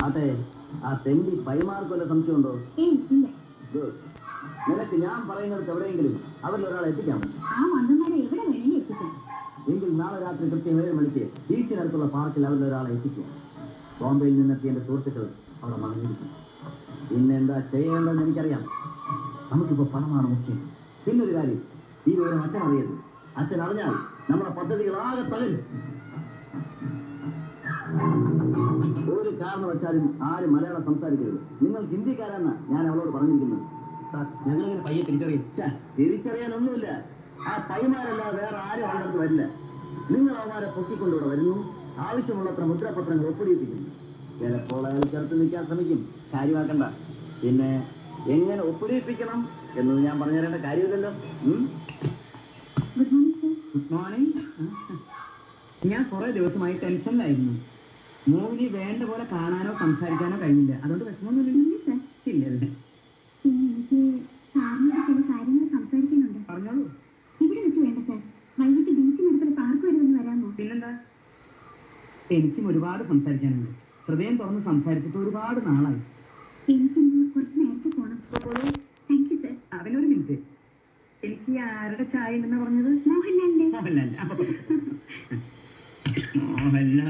അതെ, ആ തെണ്ടി പൈമാർക്കൊല്ല സംശയമുണ്ടോ? ഗുഡ്. നിനക്ക് ഞാൻ പറയുന്നിടത്ത് എവിടെയെങ്കിലും അവരിൽ ഒരാളെ എത്തിക്കാം. എങ്കിൽ നാളെ രാത്രി കൃത്യം 7 മണിക്ക് ബീച്ചിനടുത്തുള്ള പാർക്കിൽ അവരിൽ ഒരാളെ എത്തിക്കുക. ബോംബെയിൽ നിന്നെത്തിയ എന്റെ സുഹൃത്തുക്കൾ അവിടെ മറന്നിരിക്കും. പിന്നെ എന്താ ചെയ്യേണ്ടതെന്ന് എനിക്കറിയാം. നമുക്കിപ്പോ പണമാണ് മുഖ്യം. പിന്നൊരു കാര്യം, ഈ വിവരം അച്ഛൻ അറിയരുത്. അച്ഛൻ അറിഞ്ഞാൽ നമ്മുടെ പദ്ധതികളാകെ തകരും. ഒരു കാരണം വെച്ചാലും ആരും മലയാളം സംസാരിക്കരുത്. നിങ്ങൾ ഹിന്ദിക്കാരാണെന്ന് ഞാൻ അവളോട് പറഞ്ഞിരിക്കുന്നത്. ഞങ്ങളിങ്ങനെ പയ്യെ തിരിച്ചറിയാനൊന്നുമില്ല. ആ പൈമാരല്ലാതെ വേറെ ആരും അവരുടെ വരില്ല. നിങ്ങൾ അവന്മാരെ പൊക്കിക്കൊണ്ടിവിടെ വരുന്നു, ആവശ്യമുള്ളത്ര മുദ്രപത്രങ്ങൾ ഒപ്പിടിയിപ്പിക്കുന്നു. ചിലപ്പോൾ അയാൾ ചേർത്ത് നിൽക്കാൻ ശ്രമിക്കും. കാര്യമാക്കണ്ട. പിന്നെ എങ്ങനെ ഒപ്പിടിയിപ്പിക്കണം എന്നത് ഞാൻ പറഞ്ഞു തരേണ്ട കാര്യമില്ലല്ലോ. Good morning. ഞാൻ കുറെ ദിവസമായി ടെൻഷനിലായിരുന്നു. മോഹിനി വേണ്ട പോലെ കാണാനോ സംസാരിക്കാനോ കഴിഞ്ഞില്ല. അതുകൊണ്ട് വിഷമമൊന്നുമില്ല. ഇല്ലല്ലേ? പറഞ്ഞോളൂ. പിന്നെന്താ, എനിക്കും ഒരുപാട് സംസാരിക്കാനുണ്ട്. ഹൃദയം തുറന്ന് സംസാരിച്ചിട്ട് ഒരുപാട് നാളായി. അവനൊരു മിനിറ്റ്. എനിക്ക് ആരുടെ ചായ ഉണ്ടെന്ന് പറഞ്ഞത്? മോഹൻലാൽ. മോഹൻലാൽ.